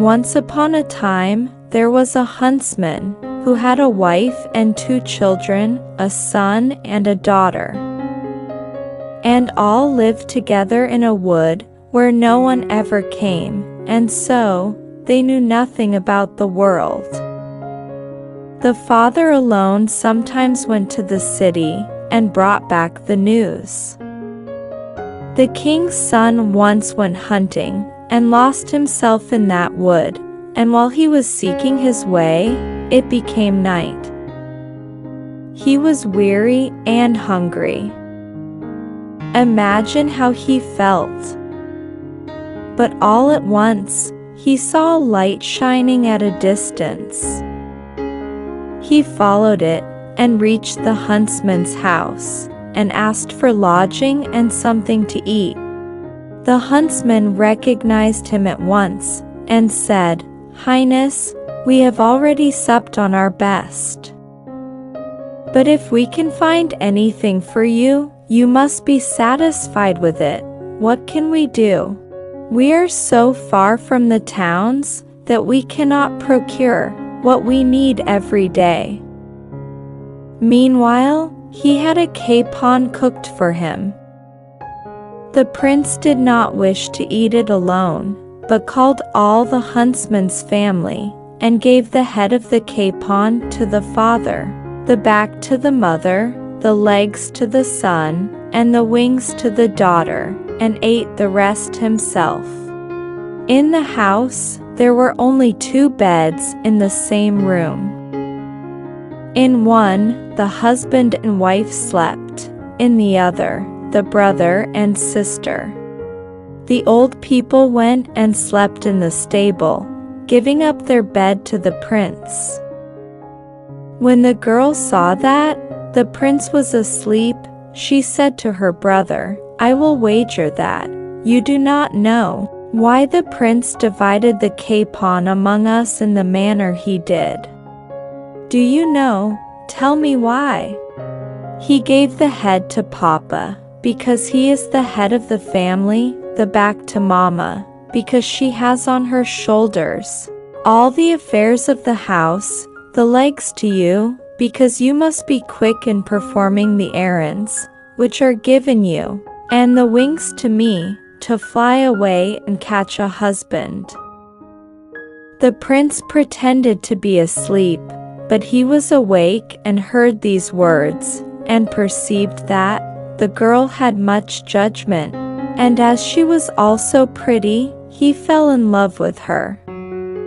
Once upon a time, there was a huntsman who had a wife and 2 children, a son and a daughter. And all lived together in a wood where no one ever came, and so they knew nothing about the world. The father alone sometimes went to the city and brought back the news. The king's son once went hunting and lost himself in that wood, and while he was seeking his way, it became night. He was weary and hungry. Imagine how he felt. But all at once, he saw a light shining at a distance. He followed it and reached the huntsman's house and asked for lodging and something to eat. The huntsman recognized him at once and said, "Highness, we have already supped on our best. But if we can find anything for you, you must be satisfied with it. What can we do? We are so far from the towns that we cannot procure what we need every day." Meanwhile, he had a capon cooked for him. The prince did not wish to eat it alone, but called all the huntsman's family and gave the head of the capon to the father, the back to the mother, the legs to the son, and the wings to the daughter, and ate the rest himself. In the house, there were only 2 beds in the same room. In one, the husband and wife slept, in the other, the brother and sister. The old people went and slept in the stable, giving up their bed to the prince. When the girl saw that the prince was asleep, she said to her brother, "I will wager that you do not know why the prince divided the capon among us in the manner he did. Do you know? Tell me why." "He gave the head to Papa, because he is the head of the family, the back to Mama, because she has on her shoulders all the affairs of the house, the legs to you, because you must be quick in performing the errands which are given you, and the wings to me, to fly away and catch a husband." The prince pretended to be asleep, but he was awake and heard these words, and perceived that the girl had much judgment, and as she was also pretty, he fell in love with her.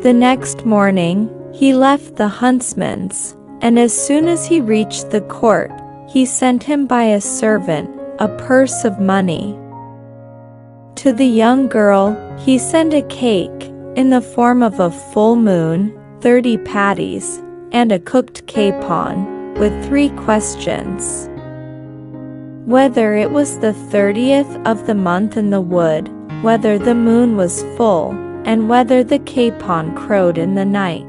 The next morning, he left the huntsman's, and as soon as he reached the court, he sent him by a servant a purse of money. To the young girl, he sent a cake, in the form of a full moon, 30 patties, and a cooked capon, with 3 questions. Whether it was the 30th of the month in the wood, whether the moon was full, and whether the capon crowed in the night.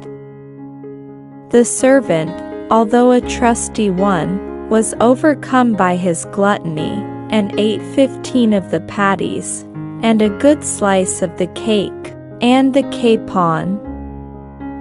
The servant, although a trusty one, was overcome by his gluttony, and ate 15 of the patties, and a good slice of the cake, and the capon.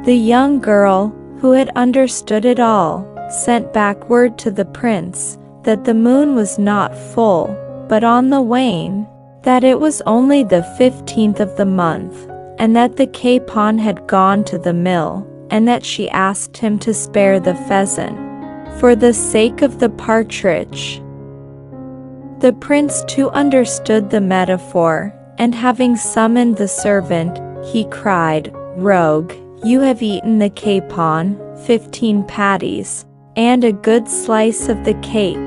The young girl, who had understood it all, sent back word to the prince that the moon was not full, but on the wane, that it was only the 15th of the month, and that the capon had gone to the mill, and that she asked him to spare the pheasant, for the sake of the partridge. The prince too understood the metaphor, and having summoned the servant, he cried, "Rogue, you have eaten the capon, 15 patties, and a good slice of the cake.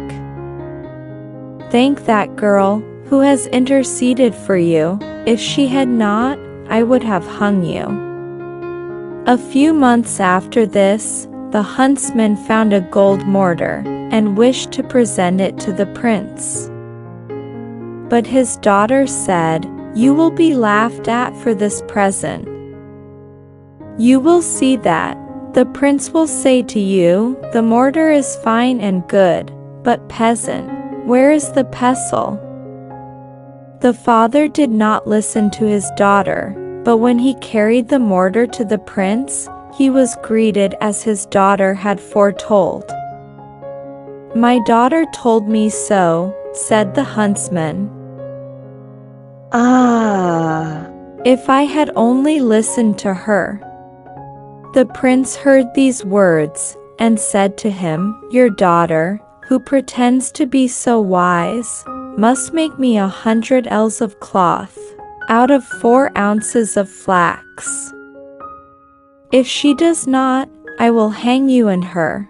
Thank that girl, who has interceded for you. If she had not, I would have hung you." A few months after this, the huntsman found a gold mortar, and wished to present it to the prince. But his daughter said, "You will be laughed at for this present. You will see that the prince will say to you, 'The mortar is fine and good, but peasant, where is the pestle?'" The father did not listen to his daughter, But when he carried the mortar to the prince, he was greeted as his daughter had foretold. "My daughter told me so," said the huntsman. "Ah! If I had only listened to her." The prince heard these words, and said to him, "Your daughter, who pretends to be so wise, must make me 100 ells of cloth, out of 4 ounces of flax. If she does not, I will hang you and her."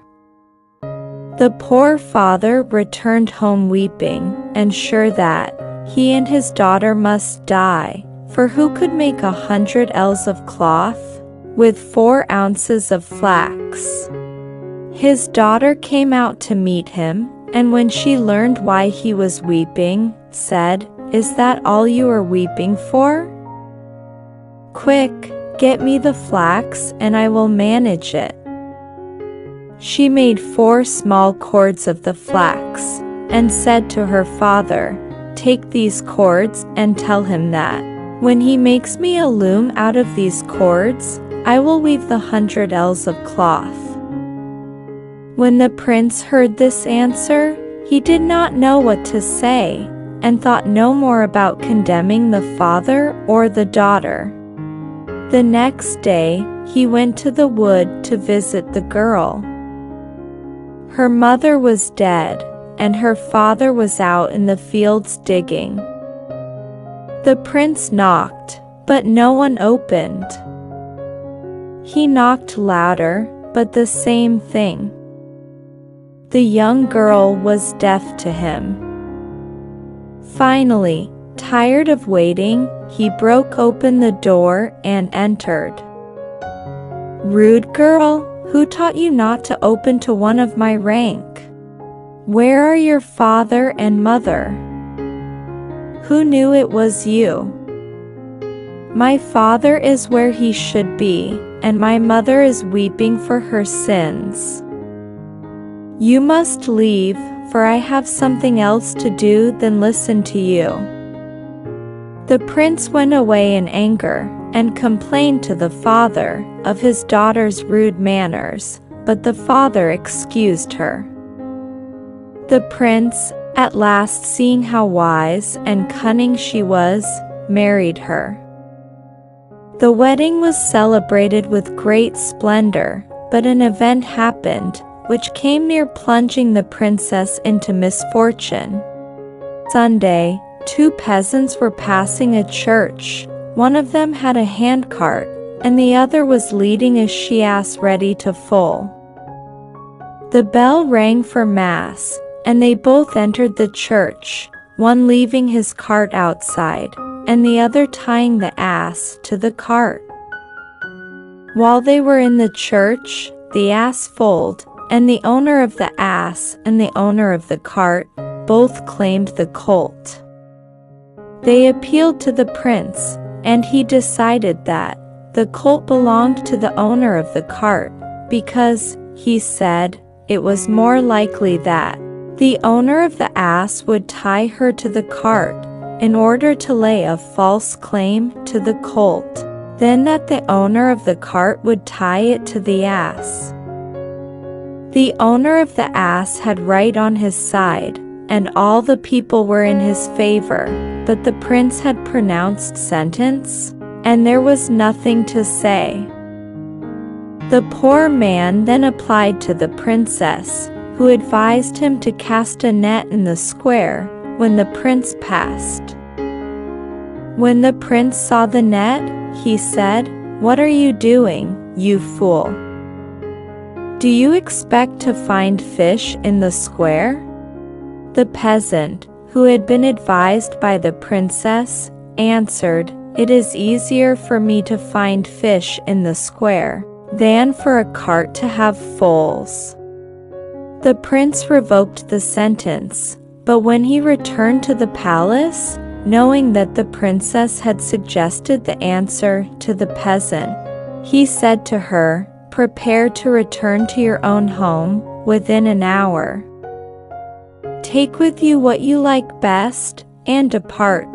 The poor father returned home weeping, and sure that he and his daughter must die, for who could make 100 ells of cloth with 4 ounces of flax? His daughter came out to meet him, and when she learned why he was weeping, said, "Is that all you are weeping for? Quick, get me the flax and I will manage it." She made 4 small cords of the flax, and said to her father, "Take these cords and tell him that, when he makes me a loom out of these cords, I will weave the 100 ells of cloth." When the prince heard this answer, he did not know what to say, and thought no more about condemning the father or the daughter. The next day, he went to the wood to visit the girl. Her mother was dead, and her father was out in the fields digging. The prince knocked, but no one opened. He knocked louder, but the same thing. The young girl was deaf to him. Finally, tired of waiting, he broke open the door and entered. "Rude girl, who taught you not to open to one of my rank? Where are your father and mother? Who knew it was you? My father is where he should be, and my mother is weeping for her sins. You must leave, for I have something else to do than listen to you." The prince went away in anger, and complained to the father of his daughter's rude manners, but the father excused her. The prince, at last seeing how wise and cunning she was, married her. The wedding was celebrated with great splendor, but an event happened which came near plunging the princess into misfortune. Sunday, 2 peasants were passing a church. One of them had a handcart, and the other was leading a she-ass ready to foal. The bell rang for mass, and they both entered the church, one leaving his cart outside, and the other tying the ass to the cart. While they were in the church, the ass foaled, and the owner of the ass and the owner of the cart both claimed the colt. They appealed to the prince, and he decided that the colt belonged to the owner of the cart, because, he said, it was more likely that the owner of the ass would tie her to the cart in order to lay a false claim to the colt, than that the owner of the cart would tie it to the ass. The owner of the ass had right on his side, and all the people were in his favor, but the prince had pronounced sentence, and there was nothing to say. The poor man then applied to the princess, who advised him to cast a net in the square when the prince passed. When the prince saw the net, he said, "What are you doing, you fool? Do you expect to find fish in the square?" The peasant, who had been advised by the princess, answered, "It is easier for me to find fish in the square than for a cart to have foals." The prince revoked the sentence, but when he returned to the palace, knowing that the princess had suggested the answer to the peasant, he said to her, "Prepare to return to your own home within an hour. Take with you what you like best, and depart."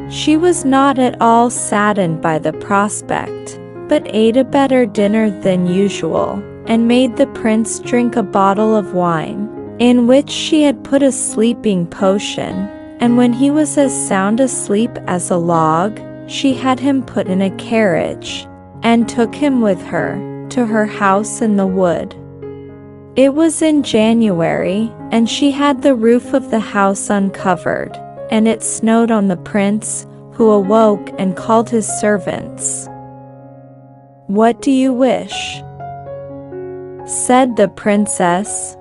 She was not at all saddened by the prospect, but ate a better dinner than usual, and made the prince drink a bottle of wine, in which she had put a sleeping potion, and when he was as sound asleep as a log, she had him put in a carriage, and took him with her to her house in the wood. It was in January, and she had the roof of the house uncovered, and it snowed on the prince, who awoke and called his servants. "What do you wish?" said the princess.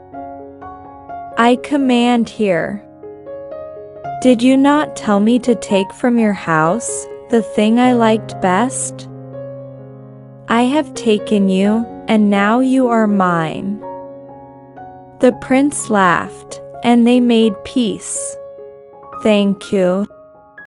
"I command here. Did you not tell me to take from your house the thing I liked best? I have taken you, and now you are mine." The prince laughed, and they made peace. "Thank you,"